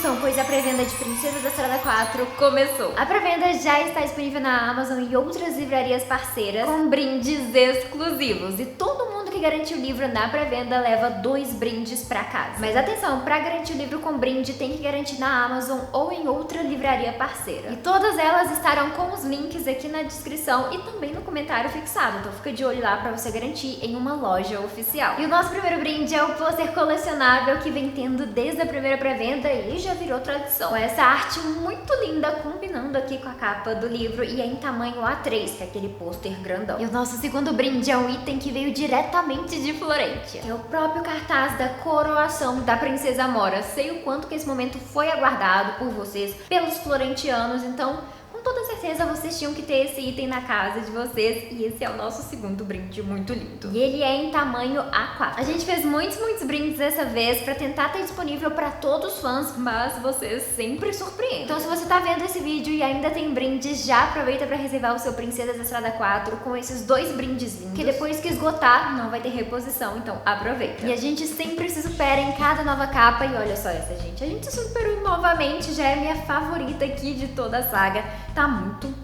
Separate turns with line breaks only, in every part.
atenção, pois a pré-venda de Princesa da Estrada 4 começou. A pré-venda já está disponível na Amazon e outras livrarias parceiras com brindes exclusivos. E todo mundo que garantir o livro na pré-venda leva 2 brindes pra casa. Mas atenção, pra garantir o livro com brinde tem que garantir na Amazon ou em outra livraria parceira. E todas elas estarão com os links aqui na descrição e também no comentário fixado. Então fica de olho lá pra você garantir em uma loja oficial. E o nosso primeiro brinde é o pôster colecionável que vem tendo desde a primeira pré-venda e já virou tradição. Essa arte muito linda combinando aqui com a capa do livro e é em tamanho A3, que é aquele pôster grandão. E o nosso segundo brinde é um item que veio diretamente de Florentia. É o próprio cartaz da coroação da Princesa Mora. Sei o quanto que esse momento foi aguardado por vocês, pelos florentianos, então com toda certeza vocês tinham que ter esse item na casa de vocês e esse é o nosso segundo brinde muito lindo. E ele é em tamanho A4. A gente fez muitos brindes dessa vez pra tentar ter disponível pra todos os fãs, mas vocês sempre surpreendem. Então se você tá vendo esse vídeo e ainda tem brindes, já aproveita pra reservar o seu Princesa da Estrada 4 com esses 2 brindes lindos, que depois que esgotar não vai ter reposição, então aproveita. E a gente sempre se supera em cada nova capa e olha só essa, gente. A gente se superou novamente, já é minha favorita aqui de toda a saga. Tá muito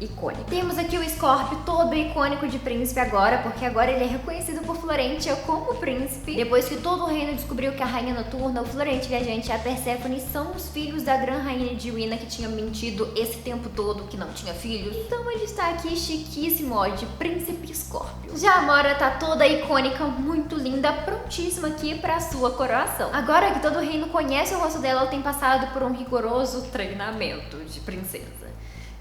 icônico. Temos aqui o Scorpio todo icônico de príncipe agora, porque agora ele é reconhecido por Florentia como príncipe. Depois que todo o reino descobriu que a Rainha Noturna, o Florente Viajante e a Perséfone são os filhos da Gran Rainha Edwina, que tinha mentido esse tempo todo que não tinha filhos. Então ele está aqui chiquíssimo, ó, de príncipe Scorpio. Já a Mora tá toda icônica, muito linda, prontíssima aqui pra sua coroação. Agora que todo o reino conhece o rosto dela, ela tem passado por um rigoroso treinamento de princesa,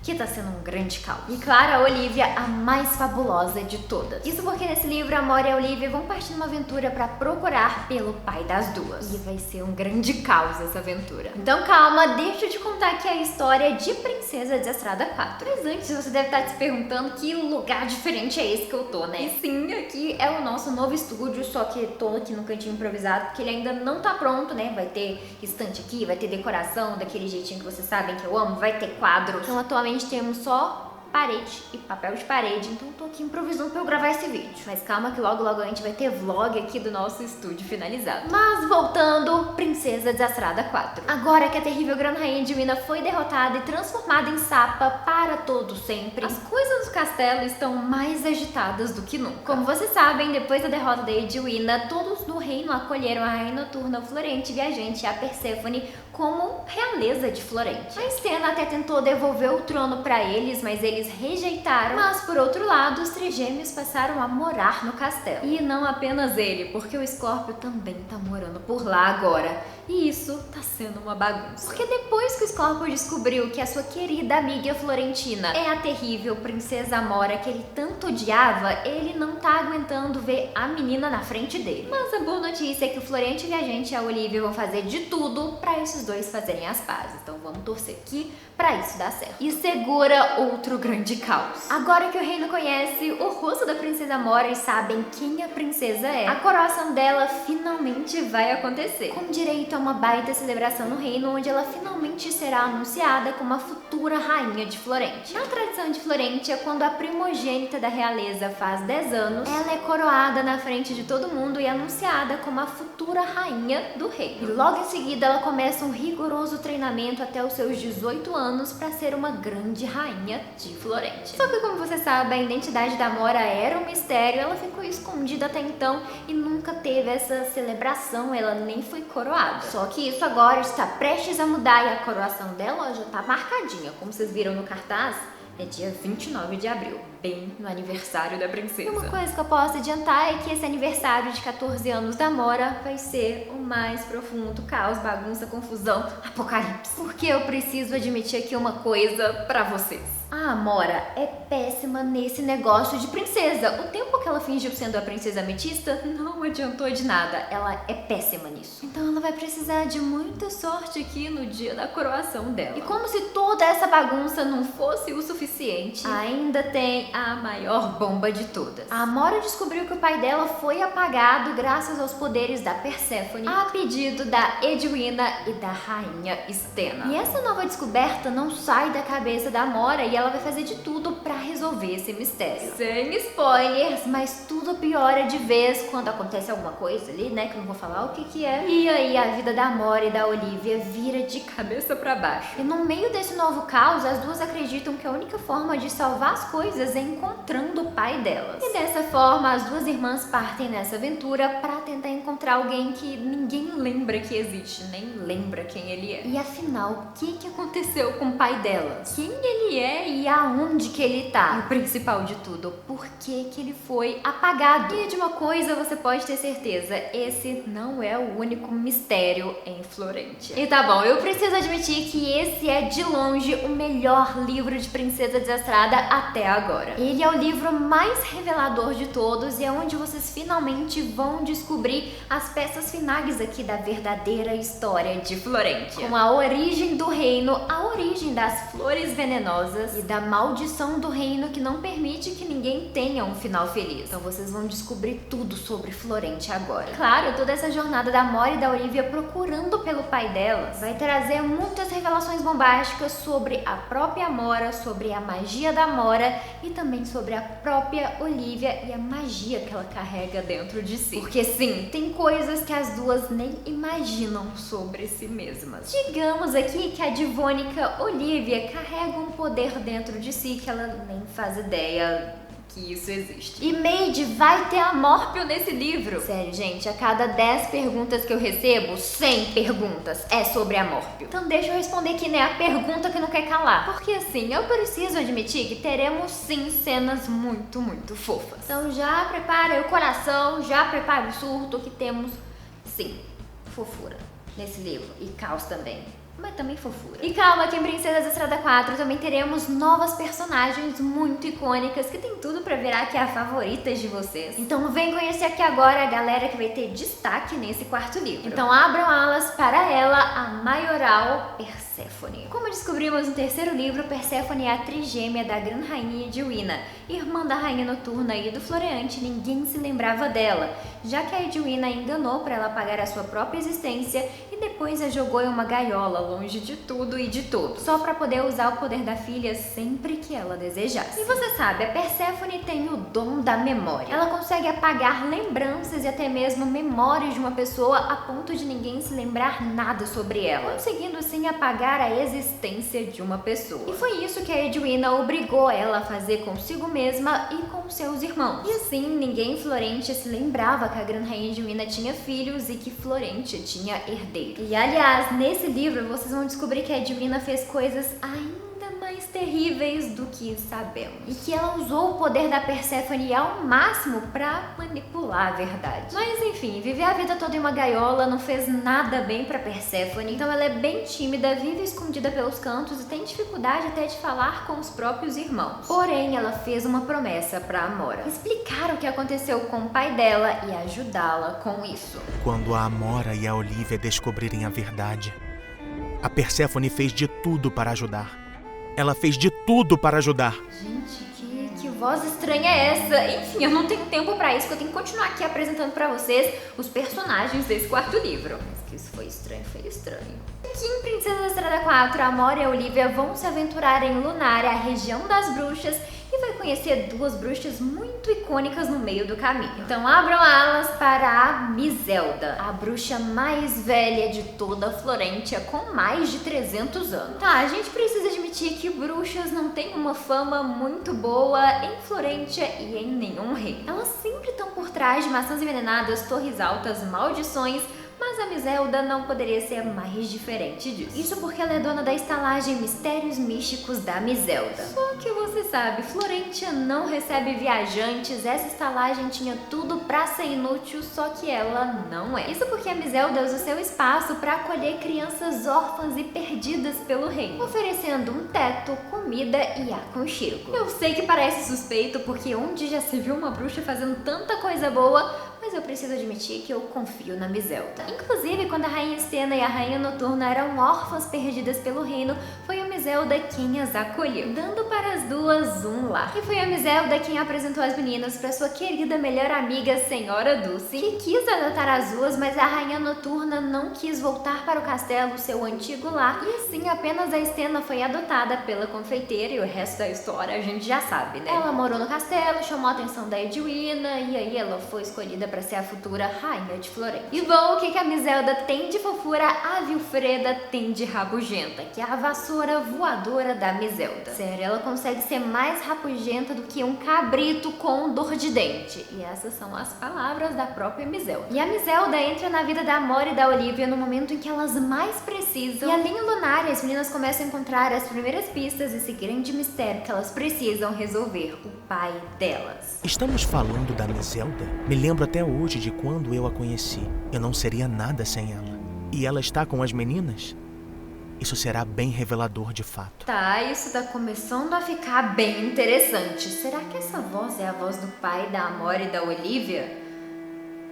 que tá sendo um grande caos. E claro, a Olivia, a mais fabulosa de todas. Isso porque nesse livro a Mora e a Olivia vão partir numa aventura pra procurar pelo pai das duas. E vai ser um grande caos essa aventura. Então calma, deixa eu te contar aqui a história de Princesa da Estrada 4. Mas antes você deve estar se perguntando que lugar diferente é esse que eu tô, né? E sim, aqui é o nosso novo estúdio, só que tô aqui no cantinho improvisado, porque ele ainda não tá pronto, né? Vai ter estante aqui, vai ter decoração daquele jeitinho que vocês sabem que eu amo, vai ter quadro. Então atualmente temos só parede e papel de parede, então tô aqui improvisando pra eu gravar esse vídeo. Mas calma que logo a gente vai ter vlog aqui do nosso estúdio finalizado. Mas voltando, Princesa da Estrada 4. Agora que a terrível Gran Rainha Edwina foi derrotada e transformada em Sapa para todo sempre, as coisas do castelo estão mais agitadas do que nunca. Como vocês sabem, depois da derrota da Edwina, todos no reino acolheram a Rainha Noturna, o Florente Viajante e a Perséfone como realeza de Florente. A Stena até tentou devolver o trono para eles, mas eles rejeitaram. Mas por outro lado, os trigêmeos passaram a morar no castelo. E não apenas ele, porque o Scorpio também tá morando por lá agora. E isso tá sendo uma bagunça. Porque depois que o Scorpio descobriu que a sua querida amiga florentina é a terrível Princesa Mora que ele tanto odiava, ele não tá aguentando ver a menina na frente dele. Mas a boa notícia é que o Florente Viajante e a Olivia vão fazer de tudo pra esses dois fazerem as pazes. Então vamos torcer aqui pra isso dar certo. E segura outro grande caos. Agora que o reino conhece o rosto da Princesa Mora e sabem quem a princesa é, a coroação dela finalmente vai acontecer. Com direito a uma baita celebração no reino, onde ela finalmente será anunciada como a futura rainha de Florentia. Na tradição de Florentia, quando a primogênita da realeza faz 10 anos, ela é coroada na frente de todo mundo e anunciada como a futura rainha do reino. E logo em seguida ela começa um rigoroso treinamento até os seus 18 anos para ser uma grande rainha de Florentia. Só que como você sabe, a identidade da Mora era um mistério, ela ficou escondida até então e nunca teve essa celebração, ela nem foi coroada. Só que isso agora está prestes a mudar e a coroação dela já tá marcadinha, como vocês viram no cartaz. É dia 29 de abril, bem no aniversário da princesa. Uma coisa que eu posso adiantar é que esse aniversário de 14 anos da Mora vai ser o mais profundo caos, bagunça, confusão, apocalipse. Porque eu preciso admitir aqui uma coisa pra vocês. A Mora é péssima nesse negócio de princesa. O tempo que ela fingiu sendo a princesa ametista não adiantou de nada. Ela é péssima nisso. Então ela vai precisar de muita sorte aqui no dia da coroação dela. E como se toda essa bagunça não fosse o suficiente, ainda tem a maior bomba de todas. A Mora descobriu que o pai dela foi apagado graças aos poderes da Perséfone, a pedido da Edwina e da rainha Stena. E essa nova descoberta não sai da cabeça da Mora e ela ela vai fazer de tudo pra resolver esse mistério. Sem spoilers, mas tudo piora de vez quando acontece alguma coisa ali, né, que eu não vou falar o que é. E aí a vida da Mora e da Olivia vira de cabeça pra baixo. E no meio desse novo caos, as duas acreditam que a única forma de salvar as coisas é encontrando o pai delas. E dessa forma, as duas irmãs partem nessa aventura pra tentar encontrar alguém que ninguém lembra que existe, nem lembra quem ele é. E afinal, o que aconteceu com o pai delas? Quem ele é e aonde que ele tá? E o principal de tudo, por que ele foi apagado? E de uma coisa você pode ter certeza, esse não é o único mistério em Florêntia. E tá bom, eu preciso admitir que esse é de longe o melhor livro de Princesa Desastrada até agora. Ele é o livro mais revelador de todos e é onde vocês finalmente vão descobrir as peças finais aqui da verdadeira história de Florêntia. Com a origem do reino, a origem das flores venenosas e da maldição do reino que não permite que ninguém tenha um final feliz. Então vocês vão descobrir tudo sobre Florêntia agora. Claro, toda essa jornada da Mora e da Olivia procurando pelo pai delas vai trazer muitas revelações bombásticas sobre a própria Mora, sobre a magia da Mora e também sobre a própria Olivia e a magia que ela carrega dentro de si. Porque sim, tem coisas que as duas nem imaginam sobre si mesmas. Digamos aqui que a divônica Olivia carrega um poder dentro de si que ela nem faz ideia que isso existe. E Maid vai ter a Morphle nesse livro. Sério, gente, a cada 10 perguntas que eu recebo, 100 perguntas é sobre a Morphle. Então deixa eu responder aqui, né, a pergunta que não quer calar. Porque assim, eu preciso admitir que teremos sim cenas muito, muito fofas. Então já prepara o coração, já prepara o surto que temos, sim, fofura nesse livro. E caos também. Mas também fofura. E calma que em Princesa Desastrada 4 também teremos novas personagens muito icônicas que tem tudo pra virar aqui a favoritas de vocês. Então vem conhecer aqui agora a galera que vai ter destaque nesse quarto livro. Então abram alas para ela, a maioral Perséfone. Como descobrimos no terceiro livro, Perséfone é a trigêmea da Gran Rainha Edwina, irmã da Rainha Noturna e do Floreante. Ninguém se lembrava dela, já que a Edwina a enganou para ela apagar a sua própria existência e depois a jogou em uma gaiola longe de tudo e de todos, só para poder usar o poder da filha sempre que ela desejasse. E você sabe, a Perséfone tem o dom da memória. Ela consegue apagar lembranças e até mesmo memórias de uma pessoa a ponto de ninguém se lembrar nada sobre ela, conseguindo assim apagar a existência de uma pessoa. E foi isso que a Edwina obrigou ela a fazer consigo mesma e com seus irmãos. E assim, ninguém em Florêntia se lembrava que a Gran Rainha Edwina tinha filhos e que Florêntia tinha herdeiros. E aliás, nesse livro vocês vão descobrir que a Edwina fez coisas ainda mais terríveis do que sabemos. E que ela usou o poder da Perséfone ao máximo pra manipular a verdade. Mas enfim, viver a vida toda em uma gaiola não fez nada bem pra Perséfone. Então ela é bem tímida, vive escondida pelos cantos e tem dificuldade até de falar com os próprios irmãos. Porém, ela fez uma promessa pra Amora: explicar o que aconteceu com o pai dela e ajudá-la com isso.
Quando a Amora e a Olivia descobrirem a verdade, a Perséfone fez de tudo para ajudar. Ela fez de tudo para ajudar.
Gente, que voz estranha é essa? Enfim, eu não tenho tempo pra isso, que eu tenho que continuar aqui apresentando pra vocês os personagens desse quarto livro. Mas que isso foi estranho, foi estranho. Aqui em Princesa Desastrada 4, a Amora e a Olivia vão se aventurar em Lunária, a região das bruxas, e vai conhecer duas bruxas muito icônicas no meio do caminho. Então abram alas para a Mizelda, a bruxa mais velha de toda a Florêntia, com mais de 300 anos. Tá, a gente precisa admitir que bruxas não têm uma fama muito boa em Florêntia e em nenhum reino. Elas sempre estão por trás de maçãs envenenadas, torres altas, maldições, mas a Mizelda não poderia ser mais diferente disso. Isso porque ela é dona da estalagem Mistérios Místicos da Mizelda. Só que você sabe, Florêntia não recebe viajantes, essa estalagem tinha tudo pra ser inútil, só que ela não é. Isso porque a Mizelda usa o seu espaço pra acolher crianças órfãs e perdidas pelo reino, oferecendo um teto, comida e aconchego. Eu sei que parece suspeito, porque onde já se viu uma bruxa fazendo tanta coisa boa, mas eu preciso admitir que eu confio na Mizelda. Inclusive, quando a Rainha Stena e a Rainha Noturna eram órfãs perdidas pelo reino, foi a Mizelda Mizelda quem as acolheu, dando para as duas um lar. E foi a Mizelda quem apresentou as meninas para sua querida melhor amiga, Senhora Dulce, que quis adotar as duas, mas a Rainha Noturna não quis voltar para o castelo, seu antigo lar, e assim apenas a Stena foi adotada pela confeiteira, e o resto da história a gente já sabe, né? Ela morou no castelo, chamou a atenção da Edwina, e aí ela foi escolhida para ser a futura Rainha de Florente. E bom, o que a Mizelda tem de fofura, a Vilfreda tem de rabugenta, que é a vassoura voadora da Mizelda. Sério, ela consegue ser mais rabugenta do que um cabrito com dor de dente. E essas são as palavras da própria Mizelda. E a Mizelda entra na vida da Amora e da Olivia no momento em que elas mais precisam. E ali em Lunária, as meninas começam a encontrar as primeiras pistas desse grande mistério que elas precisam resolver, o pai delas.
Estamos falando da Mizelda? Me lembro até hoje de quando eu a conheci. Eu não seria nada sem ela. E ela está com as meninas? Isso será bem revelador de fato.
Tá, isso tá começando a ficar bem interessante. Será que essa voz é a voz do pai da Amora e da Olivia?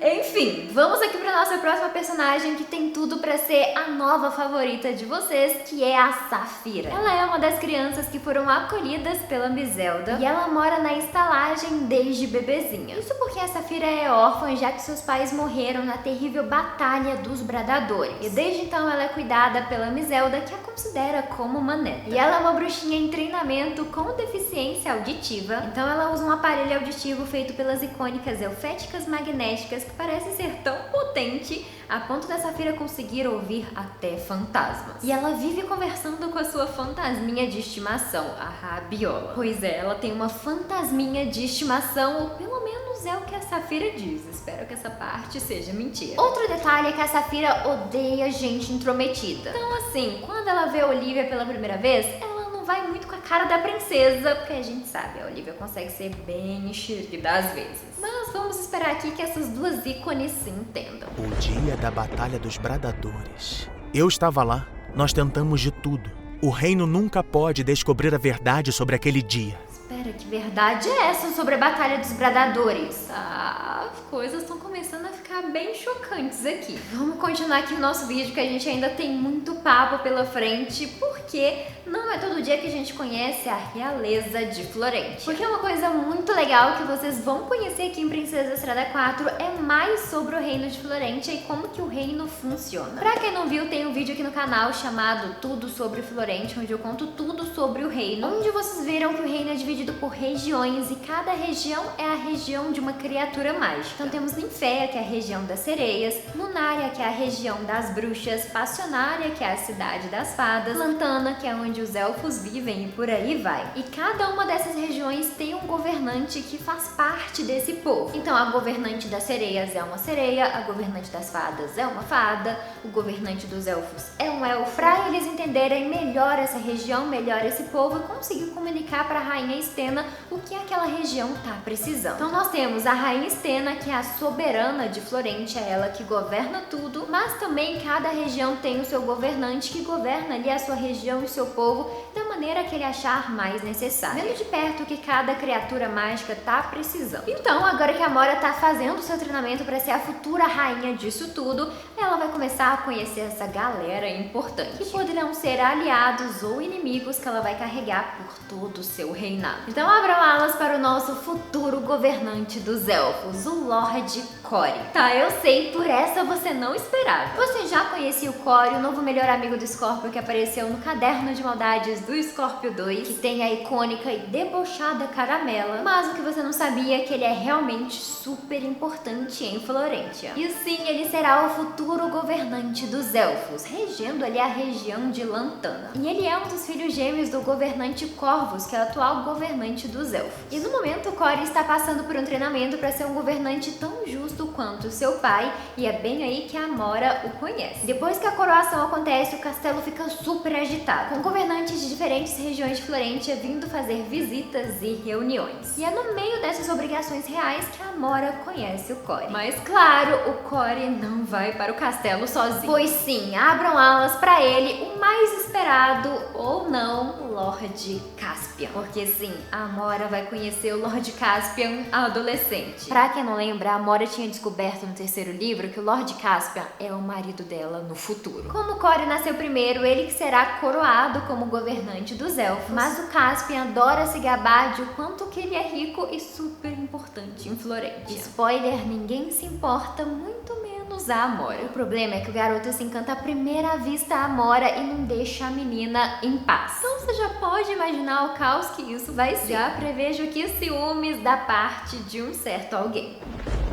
Enfim, vamos aqui para nossa próxima personagem que tem tudo para ser a nova favorita de vocês, que é a Safira. Ela é uma das crianças que foram acolhidas pela Mizelda e ela mora na estalagem desde bebezinha. Isso porque a Safira é órfã, já que seus pais morreram na terrível Batalha dos Bradadores. E desde então ela é cuidada pela Mizelda, que a considera como uma neta. E ela é uma bruxinha em treinamento com deficiência auditiva, então ela usa um aparelho auditivo feito pelas icônicas elféticas magnéticas, que parece ser tão potente a ponto da Safira conseguir ouvir até fantasmas. E ela vive conversando com a sua fantasminha de estimação, a Rabiola. Pois é, ela tem uma fantasminha de estimação, ou pelo menos é o que a Safira diz. Espero que essa parte seja mentira. Outro detalhe é que a Safira odeia gente intrometida. Então assim, quando ela vê a Olivia pela primeira vez, ela não vai muito com a cara da princesa, porque a gente sabe, a Olivia consegue ser bem enxerida às vezes. Mas vamos esperar aqui que essas duas ícones se entendam.
O dia da Batalha dos Bradadores. Eu estava lá. Nós tentamos de tudo. O reino nunca pode descobrir a verdade sobre aquele dia.
Espera, que verdade é essa sobre a Batalha dos Bradadores? As coisas estão começando a ficar bem chocantes aqui. Vamos continuar aqui o nosso vídeo, que a gente ainda tem muito papo pela frente, porque não é todo dia que a gente conhece a realeza de Florente. Porque uma coisa muito legal que vocês vão conhecer aqui em Princesa Estrada 4 é mais sobre o reino de Florente e como que o reino funciona. Pra quem não viu, tem um vídeo aqui no canal chamado Tudo sobre Florente, onde eu conto tudo sobre o reino, onde vocês viram que o reino é dividido por regiões e cada região é a região de uma criatura mágica. Então temos Ninféia, que é a região das sereias, Lunária, que é a região das bruxas, Passionária, que é a cidade das fadas, Lantana, que é onde os elfos vivem, e por aí vai. E cada uma dessas regiões tem um governante que faz parte desse povo. Então a governante das sereias é uma sereia, a governante das fadas é uma fada, o governante dos elfos é um elfo. Pra eles entenderem melhor essa região, melhor esse povo, e conseguir comunicar para a rainha Stena o que aquela região tá precisando. Então nós temos a rainha Stena, que é a soberana de Florente, é ela que governa tudo, mas também cada região tem o seu governante que governa ali a sua região e seu povo da maneira que ele achar mais necessário, vendo de perto o que cada criatura mágica tá precisando. Então, agora que a Amora tá fazendo o seu treinamento para ser a futura rainha disso tudo, ela vai começar a conhecer essa galera importante, que poderão ser aliados ou inimigos que ela vai carregar por todo o seu reinado. Então abram alas para o nosso futuro governante dos elfos, o Lorde Core. Tá, eu sei, por essa você não esperava. Você já conhecia o Core, o novo melhor amigo do Scorpio que apareceu no Caderno de Maldades do Scorpio 2, que tem a icônica e debochada Caramela, mas o que você não sabia é que ele é realmente super importante em Florentia. E sim, ele será o futuro governante dos elfos, regendo ali a região de Lantana. E ele é um dos filhos gêmeos do governante Corvus, que é o atual governante dos elfos. E no momento o Core está passando por um treinamento para ser um governante tão justo quanto seu pai, e é bem aí que a Amora o conhece. Depois que a coroação acontece, o castelo fica super agitado, com governantes de diferentes regiões de Florentia vindo fazer visitas e reuniões. E é no meio dessas obrigações reais que a Amora conhece o Core. Mas claro, o Core não vai para o castelo sozinho. Pois sim, abram alas para ele, o mais esperado ou não, Lorde Caspian. Porque sim, a Amora vai conhecer o Lorde Caspian adolescente. Pra quem não lembra, a Amora tinha descoberto no terceiro livro que o Lorde Caspian é o marido dela no futuro. Como o Core nasceu primeiro, ele que será coroado como governante governante dos elfos, mas o Caspian adora se gabar de o quanto que ele é rico e super importante em Florentia. Spoiler, ninguém se importa, muito menos a Amora. O problema é que o garoto se encanta à primeira vista a Amora e não deixa a menina em paz. Então você já pode imaginar o caos que isso vai ser. Já prevejo aqui ciúmes da parte de um certo alguém.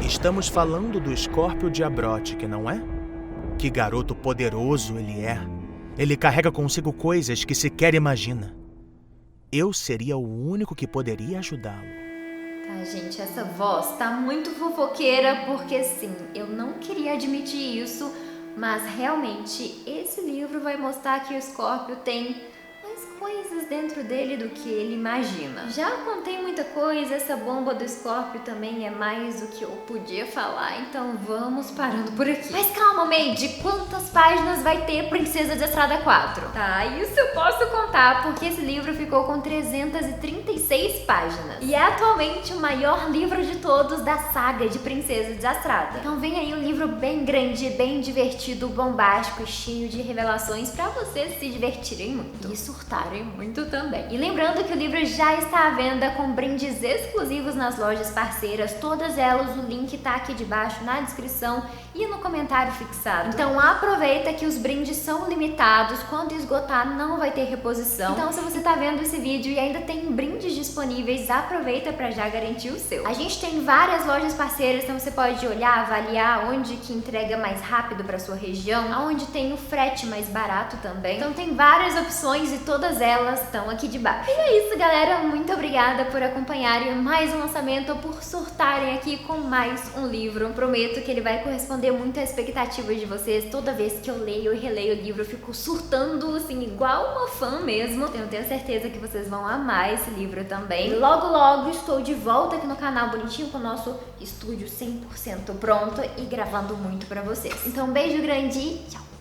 Estamos falando do Escórpio de Abrotic, não é? Que garoto poderoso ele é. Ele carrega consigo coisas que sequer imagina. Eu seria o único que poderia ajudá-lo.
Tá, gente, essa voz tá muito fofoqueira, porque sim, eu não queria admitir isso, mas realmente esse livro vai mostrar que o Escórpio tem mais coisas dentro dele do que ele imagina. Já contei muita coisa, essa bomba do Escórpio também é mais do que eu podia falar, então vamos parando por aqui. Mas calma, Made, quantas páginas vai ter Princesa de Estrada 4? Tá, isso eu posso contar, porque esse livro ficou com 336 páginas. E é atualmente o maior livro de todos da saga de Princesa de Estrada. Então vem aí um livro bem grande, bem divertido, bombástico, cheio de revelações pra vocês se divertirem muito. E surtarem muito também. E lembrando que o livro já está à venda com brindes exclusivos nas lojas parceiras, todas elas, o link tá aqui debaixo na descrição e no comentário fixado. Então aproveita que os brindes são limitados, quando esgotar não vai ter reposição. Então se você tá vendo esse vídeo e ainda tem brindes disponíveis, aproveita para já garantir o seu. A gente tem várias lojas parceiras, então você pode olhar, avaliar onde que entrega mais rápido para sua região, aonde tem o frete mais barato também. Então tem várias opções e todas elas estão aqui debaixo. E é isso, galera, muito obrigada por acompanharem mais um lançamento, por surtarem aqui com mais um livro. Prometo que ele vai corresponder muito às expectativas de vocês. Toda vez que eu leio e releio o livro, eu fico surtando, assim, igual uma fã mesmo. Então eu tenho certeza que vocês vão amar esse livro também. E logo, logo estou de volta aqui no canal bonitinho com o nosso estúdio 100% pronto e gravando muito pra vocês. Então, beijo grande e tchau!